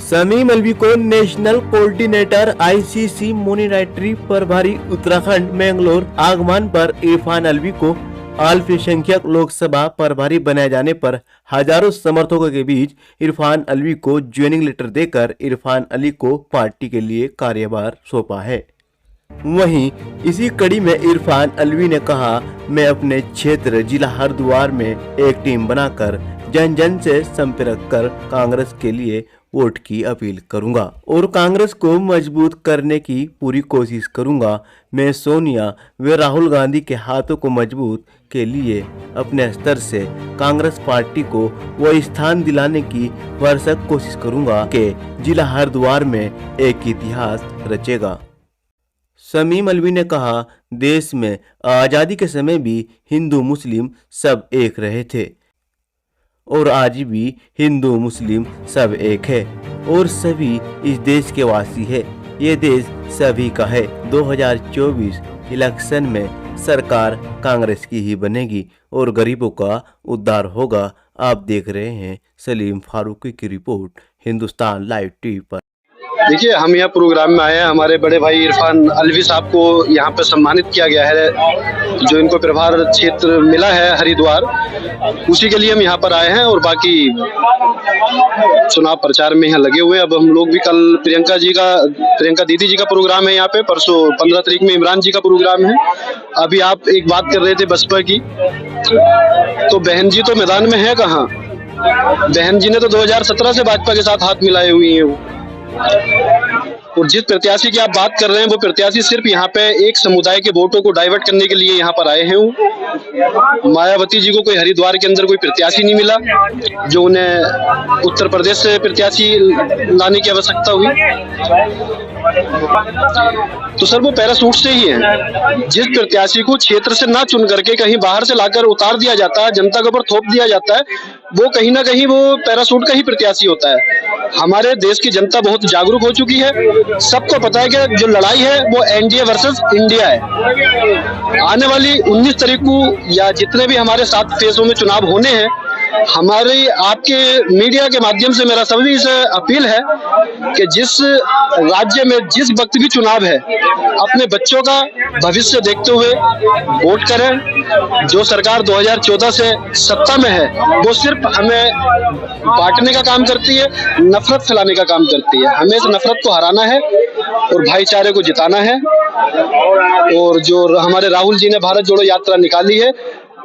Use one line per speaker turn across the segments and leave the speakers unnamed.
शमीम अलवी को national coordinator ICC monetary प्रभारी उत्तराखंड मैंगलोर आगमन पर इरफान अलवी को अल्पसंख्यक लोकसभा प्रभारी बनाए जाने पर हजारों समर्थकों के बीच इरफान अलवी को ज्वाइनिंग लेटर देकर इरफान अली को पार्टी के लिए कार्यभार सौंपा है। वहीं इसी कड़ी में इरफान अलवी ने कहा, मैं अपने क्षेत्र जिला हरिद्वार में एक टीम बनाकर जन जन से संपर्क कर कांग्रेस के लिए वोट की अपील करूंगा और कांग्रेस को मजबूत करने की पूरी कोशिश करूंगा। मैं सोनिया व राहुल गांधी के हाथों को मजबूत के लिए अपने स्तर से कांग्रेस पार्टी को वो स्थान दिलाने की भरसक कोशिश करूंगा कि जिला हरिद्वार में एक इतिहास रचेगा। शमीम अलवी ने कहा, देश में आज़ादी के समय भी हिंदू मुस्लिम सब एक रहे थे और आज भी हिंदू मुस्लिम सब एक है और सभी इस देश के वासी है। ये देश सभी का है। 2024 इलेक्शन में सरकार कांग्रेस की ही बनेगी और गरीबों का उद्धार होगा। आप देख रहे हैं सलीम फारूकी की रिपोर्ट हिंदुस्तान लाइव टीवी पर।
देखिए, हम यहाँ प्रोग्राम में आए हैं। हमारे बड़े भाई इरफान अलवी साहब को यहाँ पे सम्मानित किया गया है, जो इनको प्रभार क्षेत्र मिला है हरिद्वार, उसी के लिए हम यहाँ पर आए हैं। और बाकी चुनाव प्रचार में यहाँ लगे हुए हैं। अब हम लोग भी कल प्रियंका दीदी जी का प्रोग्राम है यहाँ पे, परसों 15 तारीख में इमरान जी का प्रोग्राम है। अभी आप एक बात कर रहे थे बसपा की, तो बहन जी तो मैदान में है कहाँ? बहन जी ने तो 2017 से भाजपा के साथ हाथ मिलाए हुई है। और जिस प्रत्याशी की आप बात कर रहे हैं, वो प्रत्याशी सिर्फ यहाँ पे एक समुदाय के वोटों को डाइवर्ट करने के लिए यहाँ पर आए हैं। मायावती जी को कोई हरिद्वार के अंदर कोई प्रत्याशी नहीं मिला, जो उन्हें उत्तर प्रदेश से प्रत्याशी लाने की आवश्यकता हुई। तो सर, वो पैरासूट से ही है। जिस प्रत्याशी को क्षेत्र से ना चुन करके कहीं बाहर से लाकर उतार दिया जाता है, जनता के ऊपर थोप दिया जाता है, वो कहीं ना कहीं वो पैरासूट का ही प्रत्याशी होता है। हमारे देश की जनता बहुत जागरूक हो चुकी है। सबको पता है कि जो लड़ाई है वो एनडीए वर्सेस इंडिया है। आने वाली 19 तारीख को या जितने भी हमारे 7 फेजों में चुनाव होने हैं, हमारे आपके मीडिया के माध्यम से मेरा सभी से अपील है कि जिस राज्य में जिस वक्त भी चुनाव है, अपने बच्चों का भविष्य देखते हुए वोट करें। जो सरकार 2014 से सत्ता में है, वो सिर्फ हमें बांटने का काम करती है, नफरत फैलाने का काम करती है। हमें इस नफरत को हराना है और भाईचारे को जिताना है। और जो हमारे राहुल जी ने भारत जोड़ो यात्रा निकाली है,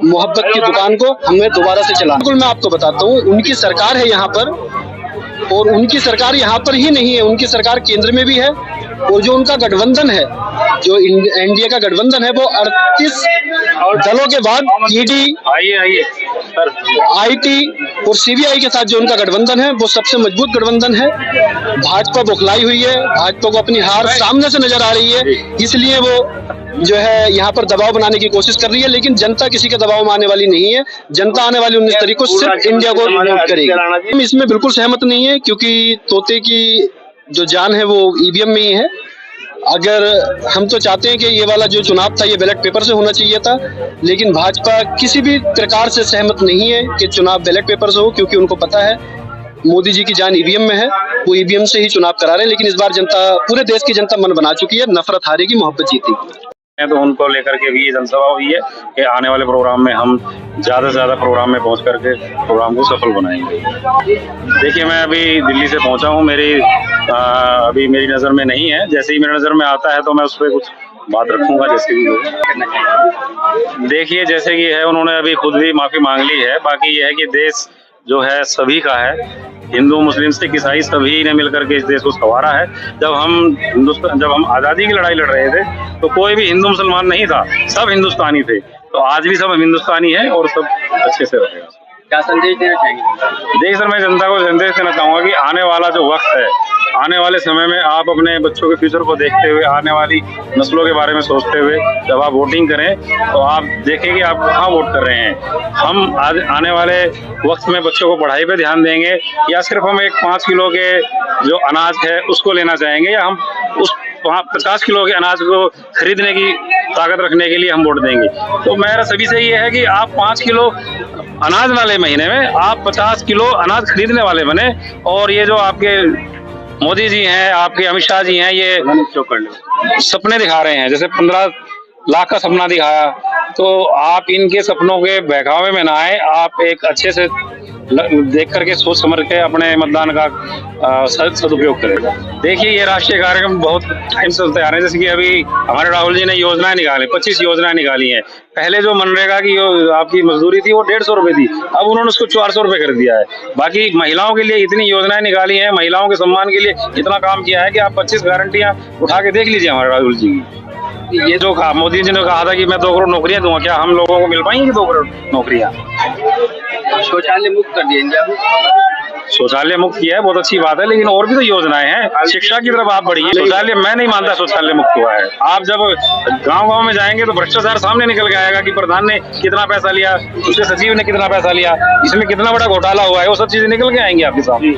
मोहब्बत की दुकान को हमें दोबारा से चलाना। बिल्कुल, मैं आपको बताता हूँ, उनकी सरकार है यहाँ पर, और उनकी सरकार यहाँ पर ही नहीं है, उनकी सरकार केंद्र में भी है। और जो उनका गठबंधन है, जो एनडीए का गठबंधन है, वो 38 दलों के बाद ईडी, आईटी और सीबीआई के साथ जो उनका गठबंधन है, वो सबसे मजबूत गठबंधन है। भाजपा बौखलाई हुई है, भाजपा को अपनी हार सामने से नजर आ रही है, इसलिए वो जो है यहाँ पर दबाव बनाने की कोशिश कर रही है। लेकिन जनता किसी के दबाव में आने वाली नहीं है। जनता आने वाली 19 तारीख को सिर्फ इंडिया को वोट करेगी। हम इसमें बिल्कुल सहमत नहीं है, क्योंकि तोते की जो जान है वो ईवीएम में ही है। अगर हम तो चाहते हैं कि ये वाला जो चुनाव था, ये बैलेट पेपर से होना चाहिए था, लेकिन भाजपा किसी भी प्रकार से सहमत नहीं है कि चुनाव बैलेट पेपर से हो, क्योंकि उनको पता है मोदी जी की जान ईवीएम में है, वो ईवीएम से ही चुनाव करा रहे हैं। लेकिन इस बार जनता, पूरे देश की जनता मन बना चुकी है, नफरत हारेगी, मोहब्बत जीतेगी।
तो उनको लेकर के भी ये जनसभा हुई है कि आने वाले प्रोग्राम में हम ज़्यादा से ज़्यादा प्रोग्राम में पहुंच करके प्रोग्राम को सफल बनाएंगे। देखिए, मैं अभी दिल्ली से पहुंचा हूं, अभी मेरी नज़र में नहीं है। जैसे ही मेरी नज़र में आता है तो मैं उस पर कुछ बात रखूंगा। जैसे कि देखिए, जैसे कि है, उन्होंने अभी खुद भी माफ़ी मांग ली है। बाकी ये है कि देश जो है सभी का है, हिंदू मुस्लिम सिख ईसाई सभी ने मिलकर के इस देश को संवारा जब हम आज़ादी की लड़ाई लड़ रहे थे, तो कोई भी हिंदू मुसलमान नहीं था, सब हिंदुस्तानी थे। तो आज भी सब हिंदुस्तानी है और सब अच्छे से रहेगा।
क्या संदेश देना चाहेंगे?
देखिए सर, मैं जनता को संदेश देना चाहूँगा कि आने वाला जो वक्त है, आने वाले समय में आप अपने बच्चों के फ्यूचर को देखते हुए, आने वाली नस्लों के बारे में सोचते हुए जब आप वोटिंग करें, तो आप देखें कि आप कहाँ वोट कर रहे हैं। हम आज आने वाले वक्त में बच्चों को पढ़ाई पे ध्यान देंगे, या सिर्फ हम एक 5 किलो के जो अनाज है उसको लेना चाहेंगे, या हम उस 50 किलो के अनाज को खरीदने की ताकत रखने के लिए हम वोट देंगे। तो मेरा सभी से ये है कि आप 5 किलो अनाज वाले महीने में आप 50 किलो अनाज खरीदने वाले बने, और ये जो आपके मोदी जी हैं, आपके अमित शाह जी हैं, ये सपने दिखा रहे हैं। जैसे 15 लाख का सपना दिखाया, तो आप इनके सपनों के बहकावे में ना आए। आप एक अच्छे से देख करके सोच समझ के अपने मतदान का सदुपयोग करें। देखिए, ये राष्ट्रीय कार्यक्रम बहुत टाइम से चलते आ रहे हैं। जैसे कि अभी हमारे राहुल जी ने योजनाएं निकाली, 25 योजनाएं निकाली हैं। पहले जो मनरेगा की आपकी मजदूरी थी वो 150 रुपए थी, अब उन्होंने उसको 400 रुपए कर दिया है। बाकी महिलाओं के लिए इतनी योजनाएं निकाली हैं, महिलाओं के सम्मान के लिए इतना काम किया है कि आप 25 गारंटियां उठा के देख लीजिए हमारे राहुल जी की। ये जो कहा मोदी जी ने कहा था कि मैं 2 करोड़ नौकरियां दूंगा, क्या हम लोगों को मिल पाएंगी 2 करोड़ नौकरियां?
शौचालय मुक्त कर दिए
शौचालय मुक्त किया है, बहुत अच्छी बात है, लेकिन और भी तो योजनाएं हैं। शिक्षा की तरफ आप बढ़िए। शौचालय मैं नहीं मानता शौचालय मुक्त हुआ है। आप जब गांव-गांव में जाएंगे तो भ्रष्टाचार सामने निकल के आएगा कि प्रधान ने कितना पैसा लिया, उसके सचिव ने कितना पैसा लिया, इसमें कितना बड़ा घोटाला हुआ है, वो सब चीजें निकल के आएंगी आपके सामने।